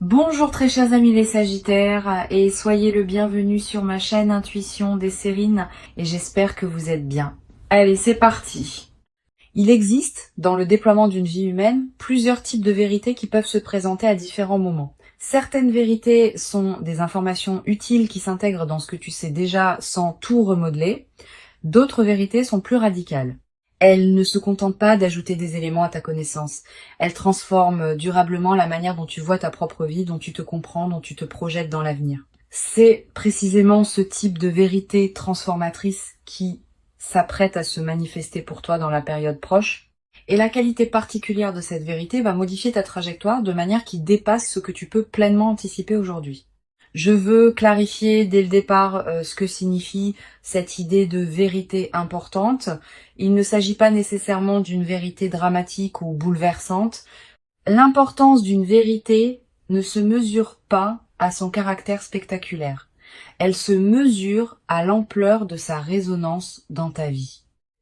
Bonjour très chers amis les Sagittaires et soyez le bienvenu sur ma chaîne Intuition des Sérines et j'espère que vous êtes bien. Allez, c'est parti. Il existe, dans le déploiement d'une vie humaine, plusieurs types de vérités qui peuvent se présenter à différents moments. Certaines vérités sont des informations utiles qui s'intègrent dans ce que tu sais déjà sans tout remodeler. D'autres vérités sont plus radicales. Elles ne se contentent pas d'ajouter des éléments à ta connaissance. Elles transforment durablement la manière dont tu vois ta propre vie, dont tu te comprends, dont tu te projettes dans l'avenir. C'est précisément ce type de vérité transformatrice qui s'apprête à se manifester pour toi dans la période proche. Et la qualité particulière de cette vérité va modifier ta trajectoire de manière qui dépasse ce que tu peux pleinement anticiper aujourd'hui. Je veux clarifier dès le départ ce que signifie cette idée de vérité importante. Il ne s'agit pas nécessairement d'une vérité dramatique ou bouleversante. L'importance d'une vérité ne se mesure pas à son caractère spectaculaire. Elle se mesure à l'ampleur de sa résonance dans ta vie.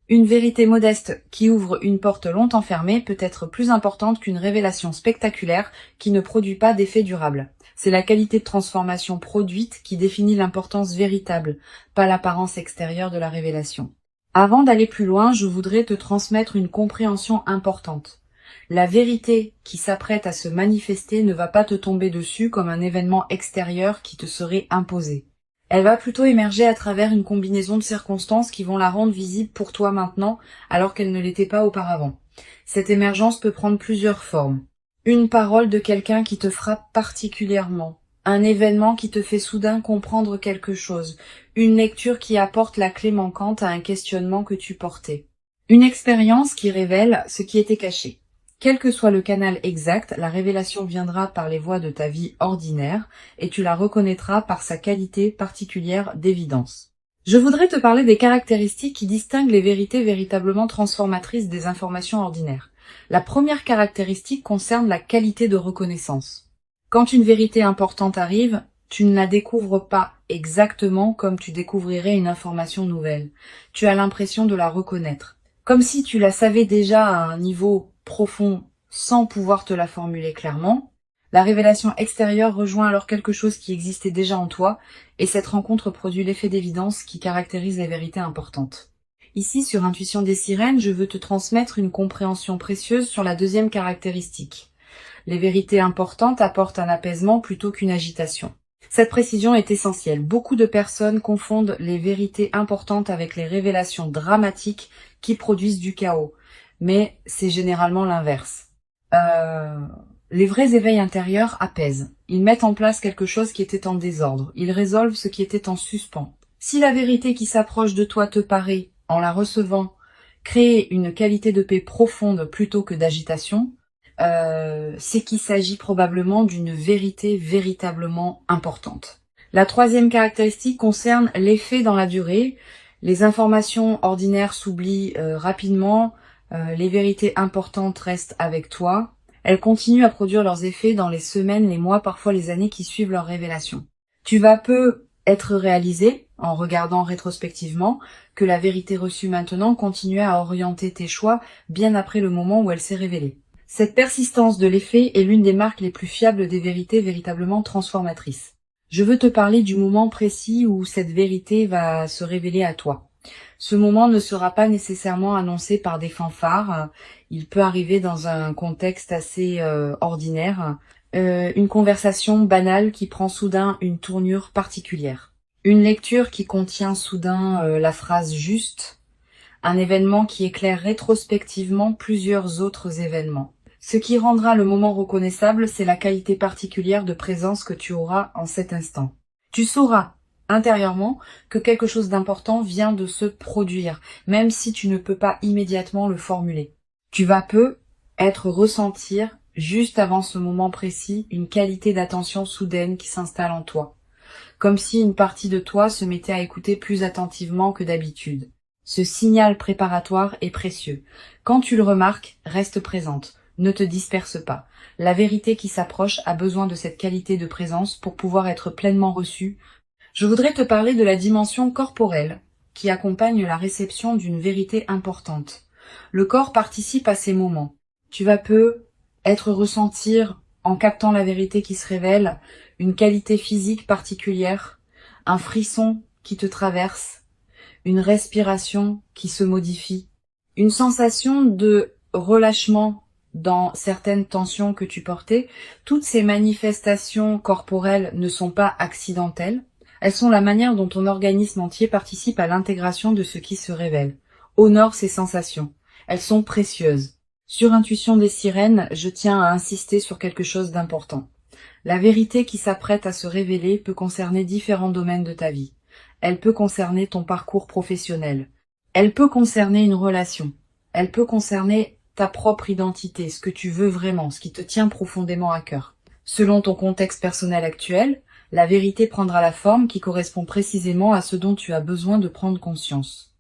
Une vérité modeste qui ouvre une porte longtemps fermée peut être plus importante qu'une révélation spectaculaire qui ne produit pas d'effet durable. C'est la qualité de transformation produite qui définit l'importance véritable, pas l'apparence extérieure de la révélation. Avant d'aller plus loin, je voudrais te transmettre une compréhension importante. La vérité qui s'apprête à se manifester ne va pas te tomber dessus comme un événement extérieur qui te serait imposé. Elle va plutôt émerger à travers une combinaison de circonstances qui vont la rendre visible pour toi maintenant, alors qu'elle ne l'était pas auparavant. Cette émergence peut prendre plusieurs formes. Une parole de quelqu'un qui te frappe particulièrement. Un événement qui te fait soudain comprendre quelque chose. Une lecture qui apporte la clé manquante à un questionnement que tu portais. Une expérience qui révèle ce qui était caché. Quel que soit le canal exact, la révélation viendra par les voies de ta vie ordinaire et tu la reconnaîtras par sa qualité particulière d'évidence. Je voudrais te parler des caractéristiques qui distinguent les vérités véritablement transformatrices des informations ordinaires. La première caractéristique concerne la qualité de reconnaissance. Quand une vérité importante arrive, tu ne la découvres pas exactement comme tu découvrirais une information nouvelle. Tu as l'impression de la reconnaître. Comme si tu la savais déjà à un niveau profond sans pouvoir te la formuler clairement. La révélation extérieure rejoint alors quelque chose qui existait déjà en toi, et cette rencontre produit l'effet d'évidence qui caractérise les vérités importantes. Ici, sur Intuition des Sirènes, je veux te transmettre une compréhension précieuse sur la deuxième caractéristique. Les vérités importantes apportent un apaisement plutôt qu'une agitation. Cette précision est essentielle. Beaucoup de personnes confondent les vérités importantes avec les révélations dramatiques qui produisent du chaos. Mais c'est généralement l'inverse. Les vrais éveils intérieurs apaisent. Ils mettent en place quelque chose qui était en désordre. Ils résolvent ce qui était en suspens. Si la vérité qui s'approche de toi te paraît, en la recevant, créer une qualité de paix profonde plutôt que d'agitation, c'est qu'il s'agit probablement d'une vérité véritablement importante. La troisième caractéristique concerne l'effet dans la durée. Les informations ordinaires s'oublient rapidement, les vérités importantes restent avec toi. Elles continuent à produire leurs effets dans les semaines, les mois, parfois les années qui suivent leur révélation. Tu vas peu être réalisé, en regardant rétrospectivement, que la vérité reçue maintenant continuait à orienter tes choix bien après le moment où elle s'est révélée. Cette persistance de l'effet est l'une des marques les plus fiables des vérités véritablement transformatrices. Je veux te parler du moment précis où cette vérité va se révéler à toi. Ce moment ne sera pas nécessairement annoncé par des fanfares, il peut arriver dans un contexte assez ordinaire, une conversation banale qui prend soudain une tournure particulière, une lecture qui contient soudain la phrase juste, un événement qui éclaire rétrospectivement plusieurs autres événements. Ce qui rendra le moment reconnaissable, c'est la qualité particulière de présence que tu auras en cet instant. Tu sauras intérieurement que quelque chose d'important vient de se produire, même si tu ne peux pas immédiatement le formuler. Tu vas ressentir, juste avant ce moment précis, une qualité d'attention soudaine qui s'installe en toi. Comme si une partie de toi se mettait à écouter plus attentivement que d'habitude. Ce signal préparatoire est précieux. Quand tu le remarques, reste présente. Ne te disperse pas. La vérité qui s'approche a besoin de cette qualité de présence pour pouvoir être pleinement reçue. Je voudrais te parler de la dimension corporelle qui accompagne la réception d'une vérité importante. Le corps participe à ces moments. Tu vas ressentir en captant la vérité qui se révèle, une qualité physique particulière, un frisson qui te traverse, une respiration qui se modifie, une sensation de relâchement dans certaines tensions que tu portais. Toutes ces manifestations corporelles ne sont pas accidentelles. Elles sont la manière dont ton organisme entier participe à l'intégration de ce qui se révèle. Honore ces sensations. Elles sont précieuses. Sur Intuition des sirènes, je tiens à insister sur quelque chose d'important. La vérité qui s'apprête à se révéler peut concerner différents domaines de ta vie. Elle peut concerner ton parcours professionnel. Elle peut concerner une relation. Elle peut concerner ta propre identité, ce que tu veux vraiment, ce qui te tient profondément à cœur. Selon ton contexte personnel actuel, la vérité prendra la forme qui correspond précisément à ce dont tu as besoin de prendre conscience.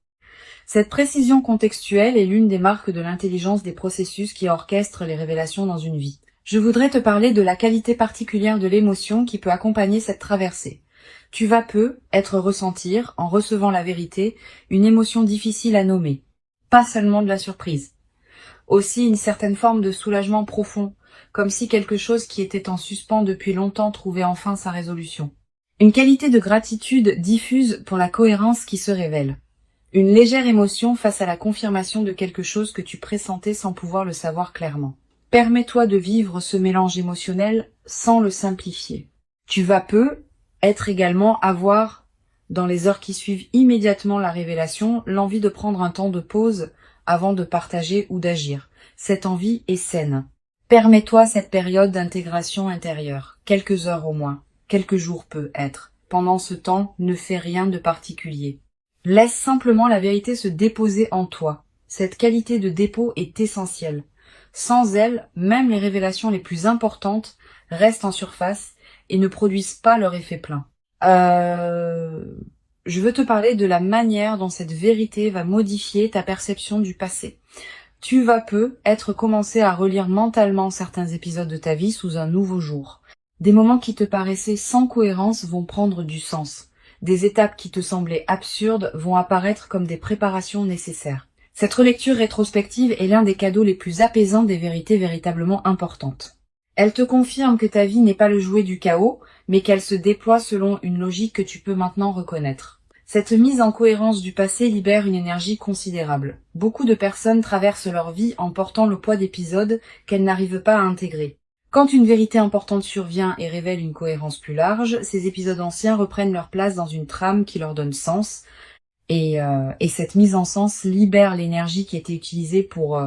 Cette précision contextuelle est l'une des marques de l'intelligence des processus qui orchestrent les révélations dans une vie. Je voudrais te parler de la qualité particulière de l'émotion qui peut accompagner cette traversée. Tu vas ressentir, en recevant la vérité, une émotion difficile à nommer. Pas seulement de la surprise. Aussi une certaine forme de soulagement profond, comme si quelque chose qui était en suspens depuis longtemps trouvait enfin sa résolution. Une qualité de gratitude diffuse pour la cohérence qui se révèle. Une légère émotion face à la confirmation de quelque chose que tu pressentais sans pouvoir le savoir clairement. Permets-toi de vivre ce mélange émotionnel sans le simplifier. Tu vas avoir, dans les heures qui suivent immédiatement la révélation, l'envie de prendre un temps de pause avant de partager ou d'agir. Cette envie est saine. Permets-toi cette période d'intégration intérieure, quelques heures au moins, quelques jours peut être. Pendant ce temps, ne fais rien de particulier. Laisse simplement la vérité se déposer en toi. Cette qualité de dépôt est essentielle. Sans elle, même les révélations les plus importantes restent en surface et ne produisent pas leur effet plein. Je veux te parler de la manière dont cette vérité va modifier ta perception du passé. Tu vas commencer à relire mentalement certains épisodes de ta vie sous un nouveau jour. Des moments qui te paraissaient sans cohérence vont prendre du sens. Des étapes qui te semblaient absurdes vont apparaître comme des préparations nécessaires. Cette relecture rétrospective est l'un des cadeaux les plus apaisants des vérités véritablement importantes. Elle te confirme que ta vie n'est pas le jouet du chaos, mais qu'elle se déploie selon une logique que tu peux maintenant reconnaître. Cette mise en cohérence du passé libère une énergie considérable. Beaucoup de personnes traversent leur vie en portant le poids d'épisodes qu'elles n'arrivent pas à intégrer. Quand une vérité importante survient et révèle une cohérence plus large, ces épisodes anciens reprennent leur place dans une trame qui leur donne sens, et cette mise en sens libère l'énergie qui était utilisée pour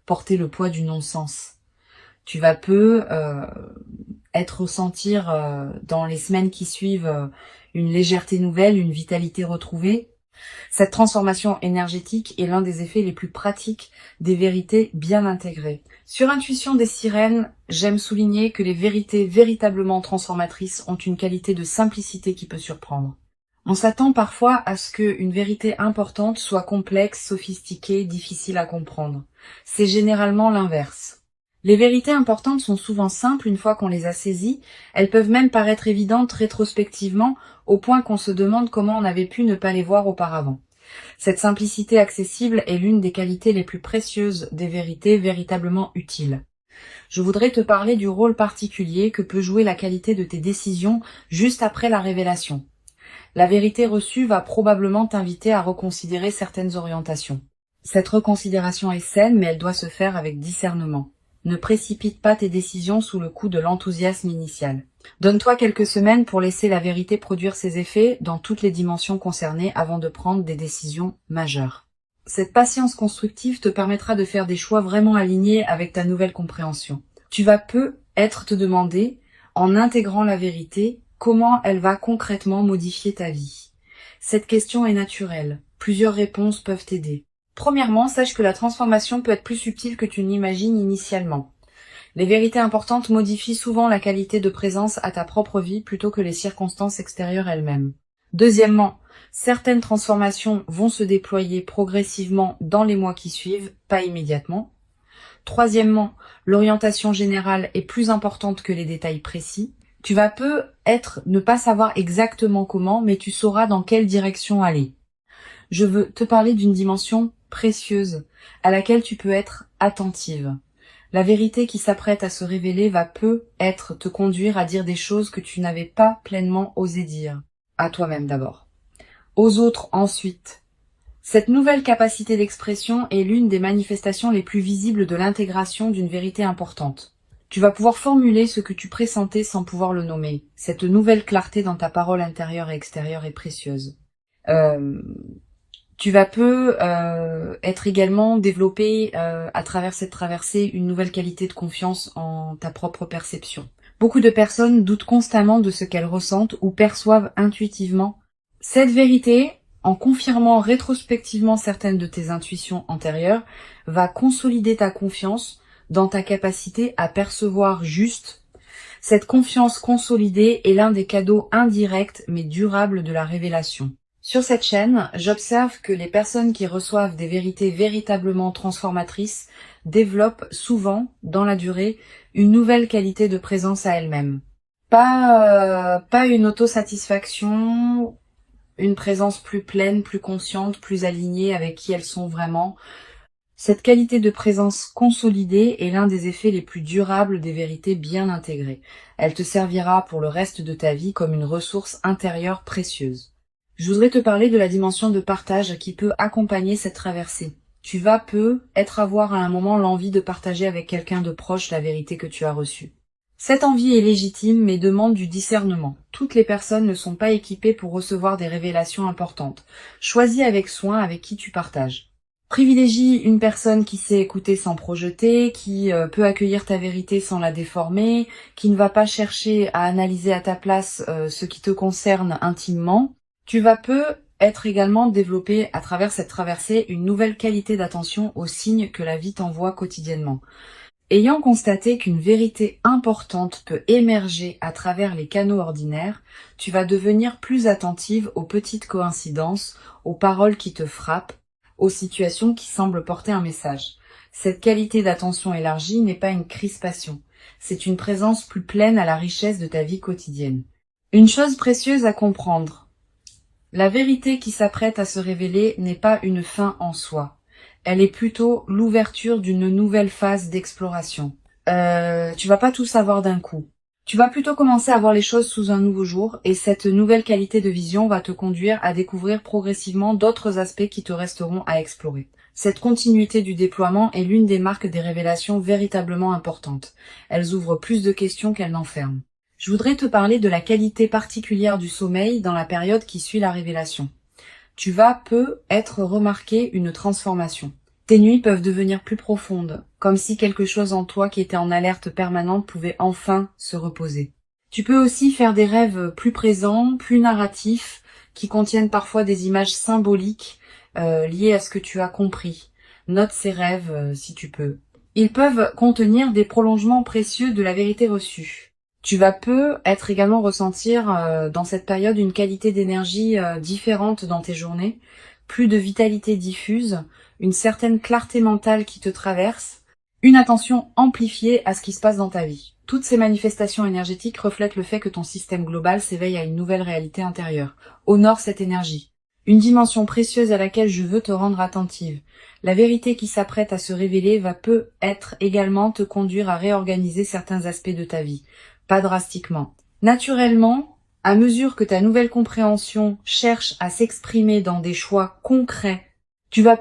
porter le poids du non-sens. Tu vas ressentir dans les semaines qui suivent une légèreté nouvelle, une vitalité retrouvée. Cette transformation énergétique est l'un des effets les plus pratiques des vérités bien intégrées. Sur Intuition des sirènes, j'aime souligner que les vérités véritablement transformatrices ont une qualité de simplicité qui peut surprendre. On s'attend parfois à ce qu'une vérité importante soit complexe, sophistiquée, difficile à comprendre. C'est généralement l'inverse. Les vérités importantes sont souvent simples une fois qu'on les a saisies, elles peuvent même paraître évidentes rétrospectivement au point qu'on se demande comment on avait pu ne pas les voir auparavant. Cette simplicité accessible est l'une des qualités les plus précieuses des vérités véritablement utiles. Je voudrais te parler du rôle particulier que peut jouer la qualité de tes décisions juste après la révélation. La vérité reçue va probablement t'inviter à reconsidérer certaines orientations. Cette reconsidération est saine, mais elle doit se faire avec discernement. Ne précipite pas tes décisions sous le coup de l'enthousiasme initial. Donne-toi quelques semaines pour laisser la vérité produire ses effets dans toutes les dimensions concernées avant de prendre des décisions majeures. Cette patience constructive te permettra de faire des choix vraiment alignés avec ta nouvelle compréhension. Tu vas te demander, en intégrant la vérité, comment elle va concrètement modifier ta vie. Cette question est naturelle. Plusieurs réponses peuvent t'aider. Premièrement, sache que la transformation peut être plus subtile que tu n'imagines initialement. Les vérités importantes modifient souvent la qualité de présence à ta propre vie plutôt que les circonstances extérieures elles-mêmes. Deuxièmement, certaines transformations vont se déployer progressivement dans les mois qui suivent, pas immédiatement. Troisièmement, l'orientation générale est plus importante que les détails précis. Tu vas ne pas savoir exactement comment, mais tu sauras dans quelle direction aller. Je veux te parler d'une dimension précieuse à laquelle tu peux être attentive. La vérité qui s'apprête à se révéler va peut-être te conduire à dire des choses que tu n'avais pas pleinement osé dire. À toi-même d'abord. Aux autres ensuite. Cette nouvelle capacité d'expression est l'une des manifestations les plus visibles de l'intégration d'une vérité importante. Tu vas pouvoir formuler ce que tu pressentais sans pouvoir le nommer. Cette nouvelle clarté dans ta parole intérieure et extérieure est précieuse. Tu vas être également développé à travers cette traversée une nouvelle qualité de confiance en ta propre perception. Beaucoup de personnes doutent constamment de ce qu'elles ressentent ou perçoivent intuitivement. Cette vérité, en confirmant rétrospectivement certaines de tes intuitions antérieures, va consolider ta confiance dans ta capacité à percevoir juste. Cette confiance consolidée est l'un des cadeaux indirects mais durables de la révélation. Sur cette chaîne, j'observe que les personnes qui reçoivent des vérités véritablement transformatrices développent souvent, dans la durée, une nouvelle qualité de présence à elles-mêmes. Pas une autosatisfaction, une présence plus pleine, plus consciente, plus alignée avec qui elles sont vraiment. Cette qualité de présence consolidée est l'un des effets les plus durables des vérités bien intégrées. Elle te servira pour le reste de ta vie comme une ressource intérieure précieuse. Je voudrais te parler de la dimension de partage qui peut accompagner cette traversée. Tu vas avoir à un moment l'envie de partager avec quelqu'un de proche la vérité que tu as reçue. Cette envie est légitime mais demande du discernement. Toutes les personnes ne sont pas équipées pour recevoir des révélations importantes. Choisis avec soin avec qui tu partages. Privilégie une personne qui sait écouter sans projeter, qui peut accueillir ta vérité sans la déformer, qui ne va pas chercher à analyser à ta place ce qui te concerne intimement. Tu vas être également développé à travers cette traversée une nouvelle qualité d'attention aux signes que la vie t'envoie quotidiennement. Ayant constaté qu'une vérité importante peut émerger à travers les canaux ordinaires, tu vas devenir plus attentive aux petites coïncidences, aux paroles qui te frappent, aux situations qui semblent porter un message. Cette qualité d'attention élargie n'est pas une crispation, c'est une présence plus pleine à la richesse de ta vie quotidienne. Une chose précieuse à comprendre. La vérité qui s'apprête à se révéler n'est pas une fin en soi. Elle est plutôt l'ouverture d'une nouvelle phase d'exploration. Tu vas pas tout savoir d'un coup. Tu vas plutôt commencer à voir les choses sous un nouveau jour et cette nouvelle qualité de vision va te conduire à découvrir progressivement d'autres aspects qui te resteront à explorer. Cette continuité du déploiement est l'une des marques des révélations véritablement importantes. Elles ouvrent plus de questions qu'elles n'enferment. Je voudrais te parler de la qualité particulière du sommeil dans la période qui suit la révélation. Tu vas être remarqué une transformation. Tes nuits peuvent devenir plus profondes, comme si quelque chose en toi qui était en alerte permanente pouvait enfin se reposer. Tu peux aussi faire des rêves plus présents, plus narratifs, qui contiennent parfois des images symboliques liées à ce que tu as compris. Note ces rêves si tu peux. Ils peuvent contenir des prolongements précieux de la vérité reçue. Tu vas être également ressentir dans cette période une qualité d'énergie différente dans tes journées, plus de vitalité diffuse, une certaine clarté mentale qui te traverse, une attention amplifiée à ce qui se passe dans ta vie. Toutes ces manifestations énergétiques reflètent le fait que ton système global s'éveille à une nouvelle réalité intérieure. Honore cette énergie. Une dimension précieuse à laquelle je veux te rendre attentive. La vérité qui s'apprête à se révéler va être également te conduire à réorganiser certains aspects de ta vie. Pas drastiquement. Naturellement, à mesure que ta nouvelle compréhension cherche à s'exprimer dans des choix concrets, tu vas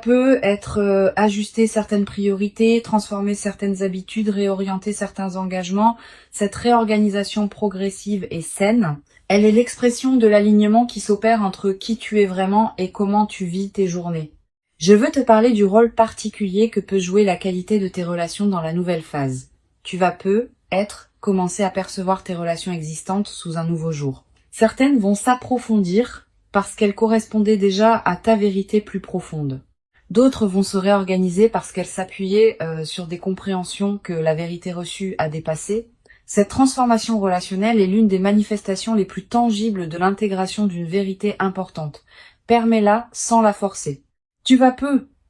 ajuster certaines priorités, transformer certaines habitudes, réorienter certains engagements. Cette réorganisation progressive et saine, elle est l'expression de l'alignement qui s'opère entre qui tu es vraiment et comment tu vis tes journées. Je veux te parler du rôle particulier que peut jouer la qualité de tes relations dans la nouvelle phase. Tu vas commencer à percevoir tes relations existantes sous un nouveau jour. Certaines vont s'approfondir parce qu'elles correspondaient déjà à ta vérité plus profonde. D'autres vont se réorganiser parce qu'elles s'appuyaient sur des compréhensions que la vérité reçue a dépassées. Cette transformation relationnelle est l'une des manifestations les plus tangibles de l'intégration d'une vérité importante. Permets-la sans la forcer. Tu vas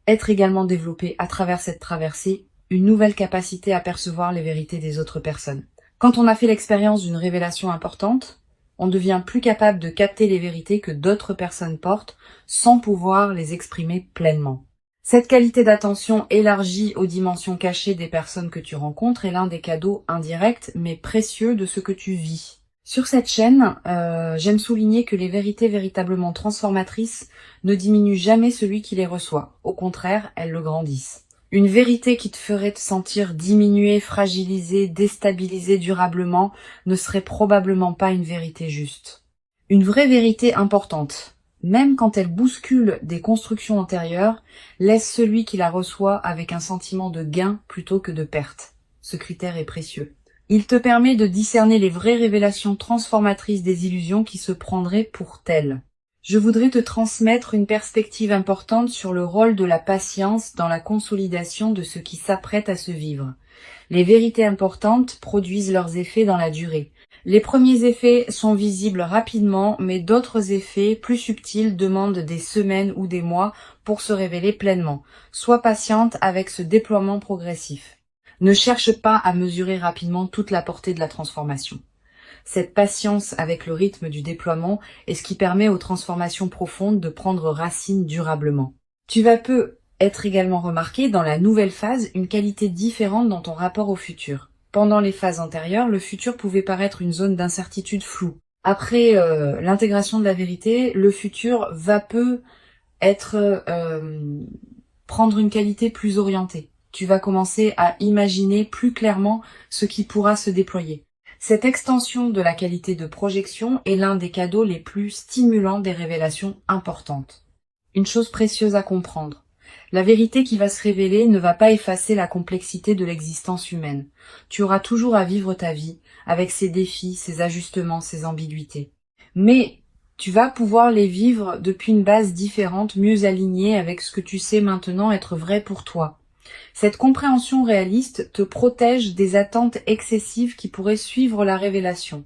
être également développé à travers cette traversée une nouvelle capacité à percevoir les vérités des autres personnes. Quand on a fait l'expérience d'une révélation importante, on devient plus capable de capter les vérités que d'autres personnes portent sans pouvoir les exprimer pleinement. Cette qualité d'attention élargie aux dimensions cachées des personnes que tu rencontres est l'un des cadeaux indirects mais précieux de ce que tu vis. Sur cette chaîne, j'aime souligner que les vérités véritablement transformatrices ne diminuent jamais celui qui les reçoit. Au contraire, elles le grandissent. Une vérité qui te ferait te sentir diminué, fragilisé, déstabilisé durablement ne serait probablement pas une vérité juste. Une vraie vérité importante, même quand elle bouscule des constructions antérieures, laisse celui qui la reçoit avec un sentiment de gain plutôt que de perte. Ce critère est précieux. Il te permet de discerner les vraies révélations transformatrices des illusions qui se prendraient pour telles. Je voudrais te transmettre une perspective importante sur le rôle de la patience dans la consolidation de ce qui s'apprête à se vivre. Les vérités importantes produisent leurs effets dans la durée. Les premiers effets sont visibles rapidement, mais d'autres effets plus subtils demandent des semaines ou des mois pour se révéler pleinement. Sois patiente avec ce déploiement progressif. Ne cherche pas à mesurer rapidement toute la portée de la transformation. Cette patience avec le rythme du déploiement est ce qui permet aux transformations profondes de prendre racine durablement. Tu vas peu être également remarqué dans la nouvelle phase une qualité différente dans ton rapport au futur. Pendant les phases antérieures, le futur pouvait paraître une zone d'incertitude floue. Après l'intégration de la vérité, le futur va peu être prendre une qualité plus orientée. Tu vas commencer à imaginer plus clairement ce qui pourra se déployer. Cette extension de la qualité de projection est l'un des cadeaux les plus stimulants des révélations importantes. Une chose précieuse à comprendre. La vérité qui va se révéler ne va pas effacer la complexité de l'existence humaine. Tu auras toujours à vivre ta vie, avec ses défis, ses ajustements, ses ambiguïtés. Mais tu vas pouvoir les vivre depuis une base différente, mieux alignée avec ce que tu sais maintenant être vrai pour toi. Cette compréhension réaliste te protège des attentes excessives qui pourraient suivre la révélation.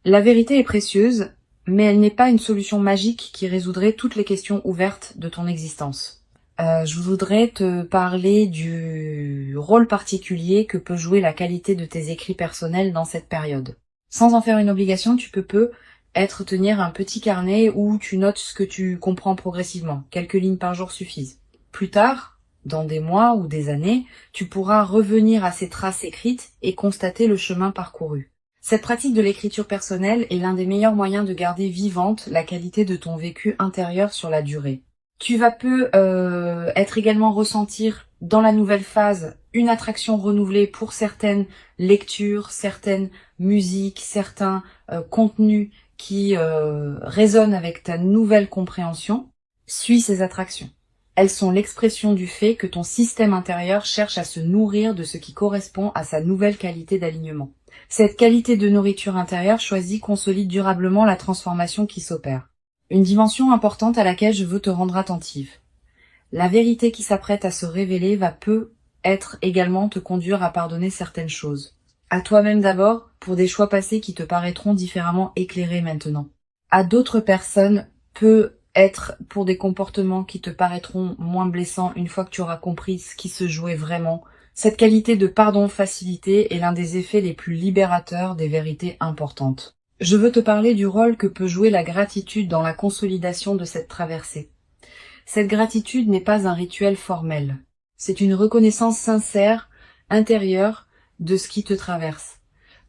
La vérité est précieuse, mais elle n'est pas une solution magique qui résoudrait toutes les questions ouvertes de ton existence. Je voudrais te parler du rôle particulier que peut jouer la qualité de tes écrits personnels dans cette période. Sans en faire une obligation, tu peux tenir un petit carnet où tu notes ce que tu comprends progressivement. Quelques lignes par jour suffisent. Plus tard, dans des mois ou des années, tu pourras revenir à ces traces écrites et constater le chemin parcouru. Cette pratique de l'écriture personnelle est l'un des meilleurs moyens de garder vivante la qualité de ton vécu intérieur sur la durée. Tu vas être également ressentir dans la nouvelle phase une attraction renouvelée pour certaines lectures, certaines musiques, certains contenus qui résonnent avec ta nouvelle compréhension. Suis ces attractions. Elles sont l'expression du fait que ton système intérieur cherche à se nourrir de ce qui correspond à sa nouvelle qualité d'alignement. Cette qualité de nourriture intérieure choisie consolide durablement la transformation qui s'opère. Une dimension importante à laquelle je veux te rendre attentive. La vérité qui s'apprête à se révéler va être également te conduire à pardonner certaines choses. À toi-même d'abord, pour des choix passés qui te paraîtront différemment éclairés maintenant. À d'autres personnes, peut être pour des comportements qui te paraîtront moins blessants une fois que tu auras compris ce qui se jouait vraiment. Cette qualité de pardon facilité est l'un des effets les plus libérateurs des vérités importantes. Je veux te parler du rôle que peut jouer la gratitude dans la consolidation de cette traversée. Cette gratitude n'est pas un rituel formel. C'est une reconnaissance sincère, intérieure, de ce qui te traverse.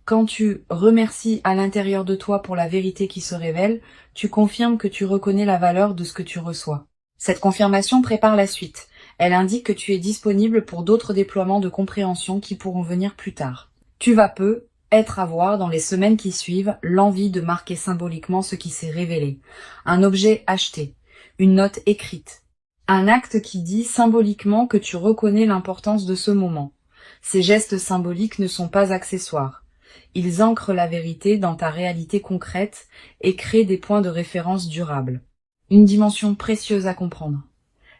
Quand tu remercies à l'intérieur de toi pour la vérité qui se révèle, tu confirmes que tu reconnais la valeur de ce que tu reçois. Cette confirmation prépare la suite. Elle indique que tu es disponible pour d'autres déploiements de compréhension qui pourront venir plus tard. Tu vas être à voir dans les semaines qui suivent l'envie de marquer symboliquement ce qui s'est révélé. Un objet acheté, une note écrite, un acte qui dit symboliquement que tu reconnais l'importance de ce moment. Ces gestes symboliques ne sont pas accessoires. Ils ancrent la vérité dans ta réalité concrète et créent des points de référence durables. Une dimension précieuse à comprendre.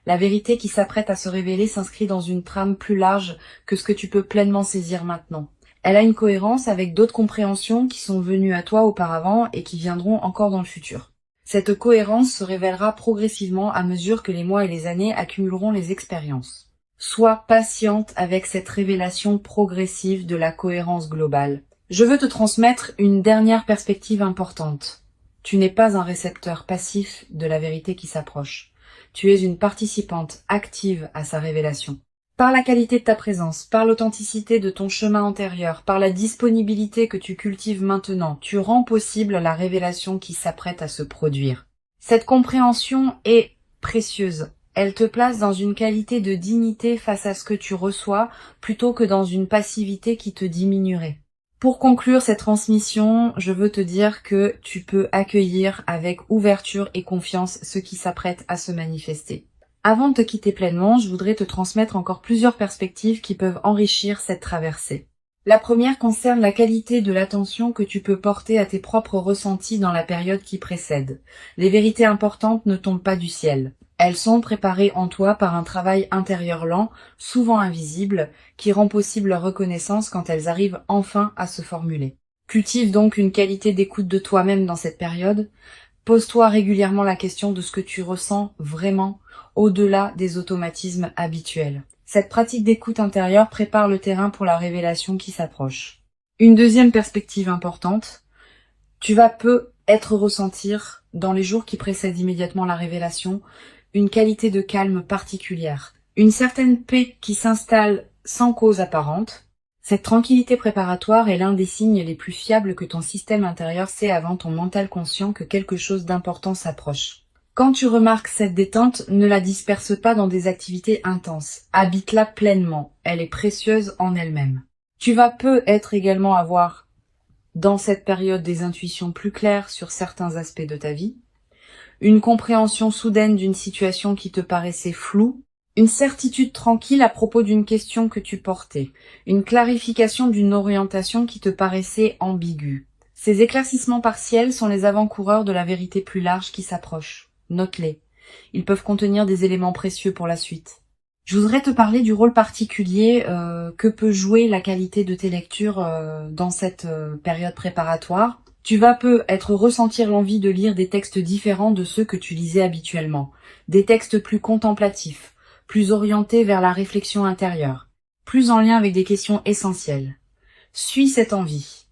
La vérité qui s'apprête à se révéler s'inscrit dans une trame plus large que ce que tu peux pleinement saisir maintenant. Elle a une cohérence avec d'autres compréhensions qui sont venues à toi auparavant et qui viendront encore dans le futur. Cette cohérence se révélera progressivement à mesure que les mois et les années accumuleront les expériences. Sois patiente avec cette révélation progressive de la cohérence globale. Je veux te transmettre une dernière perspective importante. Tu n'es pas un récepteur passif de la vérité qui s'approche. Tu es une participante active à sa révélation. Par la qualité de ta présence, par l'authenticité de ton chemin antérieur, par la disponibilité que tu cultives maintenant, tu rends possible la révélation qui s'apprête à se produire. Cette compréhension est précieuse. Elle te place dans une qualité de dignité face à ce que tu reçois, plutôt que dans une passivité qui te diminuerait. Pour conclure cette transmission, je veux te dire que tu peux accueillir avec ouverture et confiance ce qui s'apprête à se manifester. Avant de te quitter pleinement, je voudrais te transmettre encore plusieurs perspectives qui peuvent enrichir cette traversée. La première concerne la qualité de l'attention que tu peux porter à tes propres ressentis dans la période qui précède. Les vérités importantes ne tombent pas du ciel. Elles sont préparées en toi par un travail intérieur lent, souvent invisible, qui rend possible leur reconnaissance quand elles arrivent enfin à se formuler. Cultive donc une qualité d'écoute de toi-même dans cette période. Pose-toi régulièrement la question de ce que tu ressens vraiment, au-delà des automatismes habituels. Cette pratique d'écoute intérieure prépare le terrain pour la révélation qui s'approche. Une deuxième perspective importante, tu vas peut-être ressentir, dans les jours qui précèdent immédiatement la révélation, une qualité de calme particulière, une certaine paix qui s'installe sans cause apparente. Cette tranquillité préparatoire est l'un des signes les plus fiables que ton système intérieur sait avant ton mental conscient que quelque chose d'important s'approche. Quand tu remarques cette détente, ne la disperse pas dans des activités intenses. Habite-la pleinement. Elle est précieuse en elle-même. Tu vas peut-être également avoir, dans cette période, des intuitions plus claires sur certains aspects de ta vie, une compréhension soudaine d'une situation qui te paraissait floue, une certitude tranquille à propos d'une question que tu portais, une clarification d'une orientation qui te paraissait ambiguë. Ces éclaircissements partiels sont les avant-coureurs de la vérité plus large qui s'approche. Note-les. Ils peuvent contenir des éléments précieux pour la suite. Je voudrais te parler du rôle particulier que peut jouer la qualité de tes lectures dans cette période préparatoire. Tu vas peut-être ressentir l'envie de lire des textes différents de ceux que tu lisais habituellement. Des textes plus contemplatifs, plus orientés vers la réflexion intérieure, plus en lien avec des questions essentielles. Suis cette envie.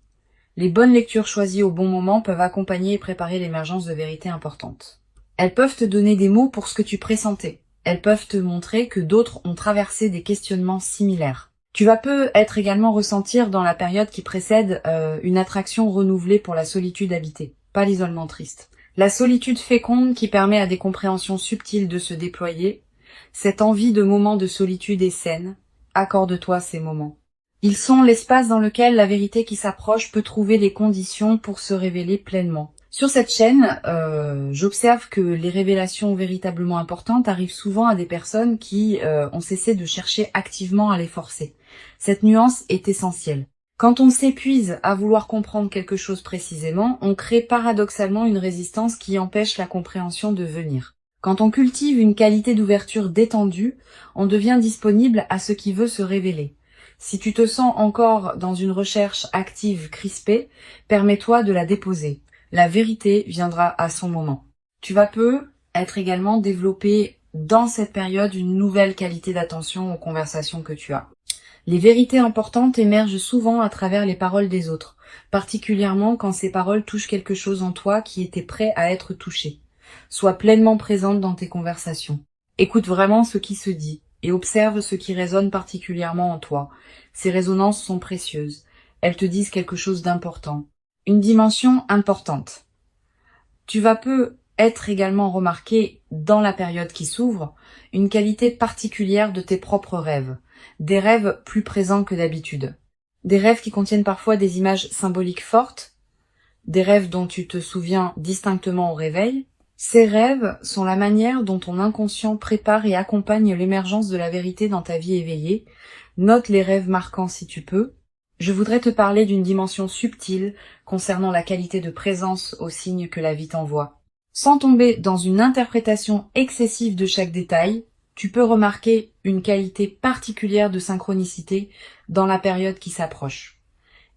Les bonnes lectures choisies au bon moment peuvent accompagner et préparer l'émergence de vérités importantes. Elles peuvent te donner des mots pour ce que tu pressentais. Elles peuvent te montrer que d'autres ont traversé des questionnements similaires. Tu vas peut-être également ressentir dans la période qui précède une attraction renouvelée pour la solitude habitée, pas l'isolement triste. La solitude féconde qui permet à des compréhensions subtiles de se déployer. Cette envie de moments de solitude est saine. Accorde-toi ces moments. Ils sont l'espace dans lequel la vérité qui s'approche peut trouver les conditions pour se révéler pleinement. Sur cette chaîne, j'observe que les révélations véritablement importantes arrivent souvent à des personnes qui ont cessé de chercher activement à les forcer. Cette nuance est essentielle. Quand on s'épuise à vouloir comprendre quelque chose précisément, on crée paradoxalement une résistance qui empêche la compréhension de venir. Quand on cultive une qualité d'ouverture détendue, on devient disponible à ce qui veut se révéler. Si tu te sens encore dans une recherche active crispée, permets-toi de la déposer. La vérité viendra à son moment. Tu vas peut-être également développer dans cette période une nouvelle qualité d'attention aux conversations que tu as. Les vérités importantes émergent souvent à travers les paroles des autres, particulièrement quand ces paroles touchent quelque chose en toi qui était prêt à être touché. Sois pleinement présente dans tes conversations. Écoute vraiment ce qui se dit et observe ce qui résonne particulièrement en toi. Ces résonances sont précieuses. Elles te disent quelque chose d'important. Une dimension importante. Tu vas peut-être également remarquer, dans la période qui s'ouvre, une qualité particulière de tes propres rêves. Des rêves plus présents que d'habitude. Des rêves qui contiennent parfois des images symboliques fortes. Des rêves dont tu te souviens distinctement au réveil. Ces rêves sont la manière dont ton inconscient prépare et accompagne l'émergence de la vérité dans ta vie éveillée. Note les rêves marquants si tu peux. Je voudrais te parler d'une dimension subtile concernant la qualité de présence aux signes que la vie t'envoie. Sans tomber dans une interprétation excessive de chaque détail, tu peux remarquer une qualité particulière de synchronicité dans la période qui s'approche.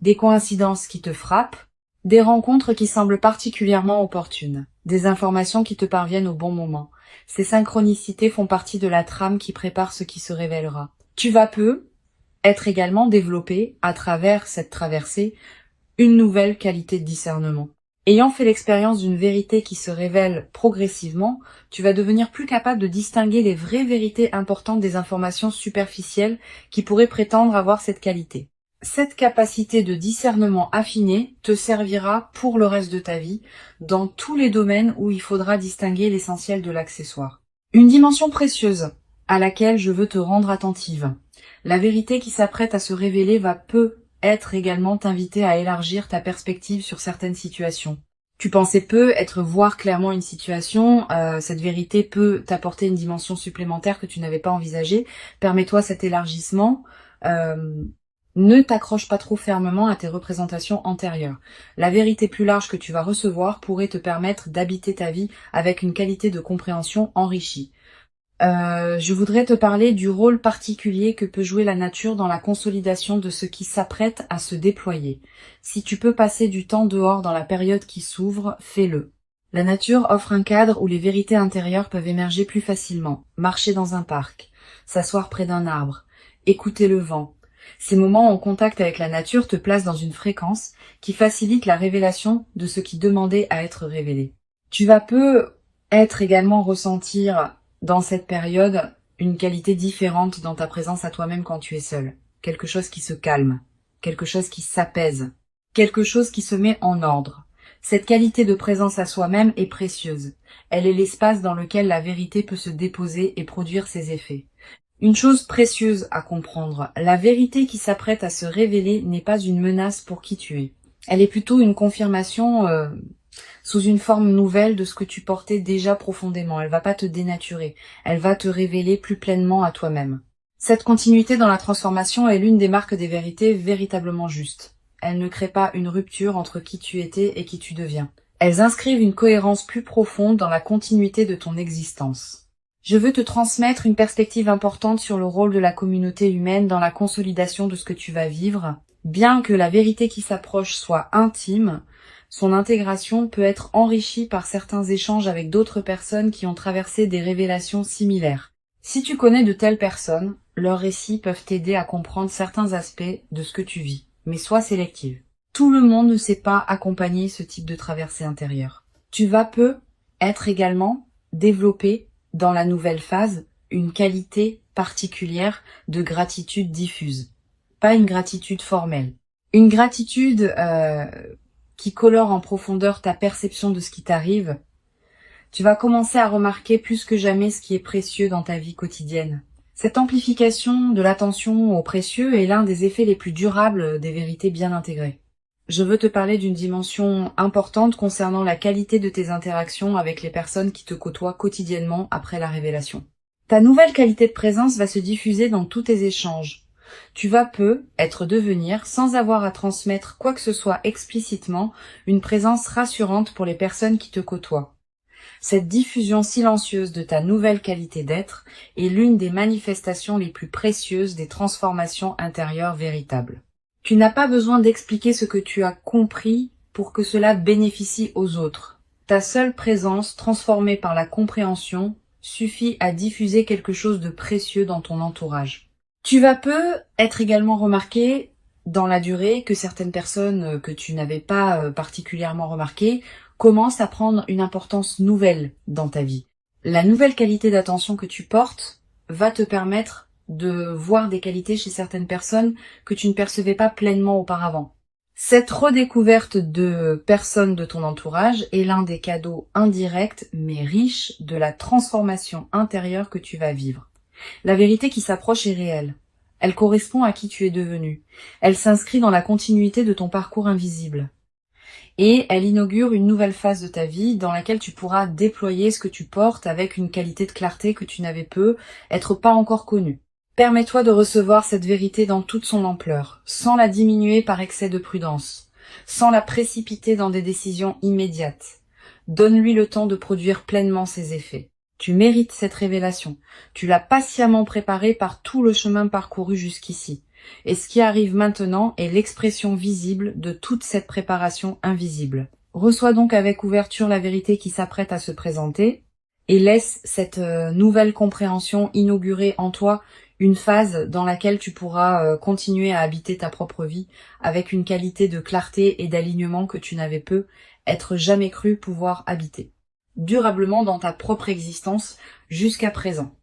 Des coïncidences qui te frappent, des rencontres qui semblent particulièrement opportunes, des informations qui te parviennent au bon moment. Ces synchronicités font partie de la trame qui prépare ce qui se révélera. Tu vas être également développé, à travers cette traversée, une nouvelle qualité de discernement. Ayant fait l'expérience d'une vérité qui se révèle progressivement, tu vas devenir plus capable de distinguer les vraies vérités importantes des informations superficielles qui pourraient prétendre avoir cette qualité. Cette capacité de discernement affiné te servira pour le reste de ta vie, dans tous les domaines où il faudra distinguer l'essentiel de l'accessoire. Une dimension précieuse à laquelle je veux te rendre attentive. La vérité qui s'apprête à se révéler va être également t'inviter à élargir ta perspective sur certaines situations. Tu pensais voir clairement une situation, cette vérité peut t'apporter une dimension supplémentaire que tu n'avais pas envisagée. Permets-toi cet élargissement. Ne t'accroche pas trop fermement à tes représentations antérieures. La vérité plus large que tu vas recevoir pourrait te permettre d'habiter ta vie avec une qualité de compréhension enrichie. Je voudrais te parler du rôle particulier que peut jouer la nature dans la consolidation de ce qui s'apprête à se déployer. Si tu peux passer du temps dehors dans la période qui s'ouvre, fais-le. La nature offre un cadre où les vérités intérieures peuvent émerger plus facilement. Marcher dans un parc, s'asseoir près d'un arbre, écouter le vent. Ces moments en contact avec la nature te placent dans une fréquence qui facilite la révélation de ce qui demandait à être révélé. Tu vas être également ressentir dans cette période une qualité différente dans ta présence à toi-même quand tu es seul. Quelque chose qui se calme, quelque chose qui s'apaise, quelque chose qui se met en ordre. Cette qualité de présence à soi-même est précieuse. Elle est l'espace dans lequel la vérité peut se déposer et produire ses effets. Une chose précieuse à comprendre, la vérité qui s'apprête à se révéler n'est pas une menace pour qui tu es. Elle est plutôt une confirmation sous une forme nouvelle de ce que tu portais déjà profondément. Elle va pas te dénaturer, elle va te révéler plus pleinement à toi-même. Cette continuité dans la transformation est l'une des marques des vérités véritablement justes. Elles ne créent pas une rupture entre qui tu étais et qui tu deviens. Elles inscrivent une cohérence plus profonde dans la continuité de ton existence. Je veux te transmettre une perspective importante sur le rôle de la communauté humaine dans la consolidation de ce que tu vas vivre. Bien que la vérité qui s'approche soit intime, son intégration peut être enrichie par certains échanges avec d'autres personnes qui ont traversé des révélations similaires. Si tu connais de telles personnes, leurs récits peuvent t'aider à comprendre certains aspects de ce que tu vis, mais sois sélective. Tout le monde ne sait pas accompagner ce type de traversée intérieure. Tu vas être également développé dans la nouvelle phase une qualité particulière de gratitude diffuse. Pas une gratitude formelle. Une gratitude qui colore en profondeur ta perception de ce qui t'arrive. Tu vas commencer à remarquer plus que jamais ce qui est précieux dans ta vie quotidienne. Cette amplification de l'attention au précieux est l'un des effets les plus durables des vérités bien intégrées. Je veux te parler d'une dimension importante concernant la qualité de tes interactions avec les personnes qui te côtoient quotidiennement après la révélation. Ta nouvelle qualité de présence va se diffuser dans tous tes échanges. Tu vas devenir, sans avoir à transmettre quoi que ce soit explicitement, une présence rassurante pour les personnes qui te côtoient. Cette diffusion silencieuse de ta nouvelle qualité d'être est l'une des manifestations les plus précieuses des transformations intérieures véritables. Tu n'as pas besoin d'expliquer ce que tu as compris pour que cela bénéficie aux autres. Ta seule présence, transformée par la compréhension, suffit à diffuser quelque chose de précieux dans ton entourage. Tu vas être également remarqué dans la durée que certaines personnes que tu n'avais pas particulièrement remarquées commencent à prendre une importance nouvelle dans ta vie. La nouvelle qualité d'attention que tu portes va te permettre de voir des qualités chez certaines personnes que tu ne percevais pas pleinement auparavant. Cette redécouverte de personnes de ton entourage est l'un des cadeaux indirects mais riches de la transformation intérieure que tu vas vivre. La vérité qui s'approche est réelle. Elle correspond à qui tu es devenu. Elle s'inscrit dans la continuité de ton parcours invisible. Et elle inaugure une nouvelle phase de ta vie dans laquelle tu pourras déployer ce que tu portes avec une qualité de clarté que tu n'avais être pas encore connue. Permets-toi de recevoir cette vérité dans toute son ampleur, sans la diminuer par excès de prudence, sans la précipiter dans des décisions immédiates. Donne-lui le temps de produire pleinement ses effets. Tu mérites cette révélation. Tu l'as patiemment préparée par tout le chemin parcouru jusqu'ici. Et ce qui arrive maintenant est l'expression visible de toute cette préparation invisible. Reçois donc avec ouverture la vérité qui s'apprête à se présenter et laisse cette nouvelle compréhension inaugurer en toi une phase dans laquelle tu pourras continuer à habiter ta propre vie avec une qualité de clarté et d'alignement que tu n'avais être jamais cru pouvoir habiter durablement dans ta propre existence jusqu'à présent.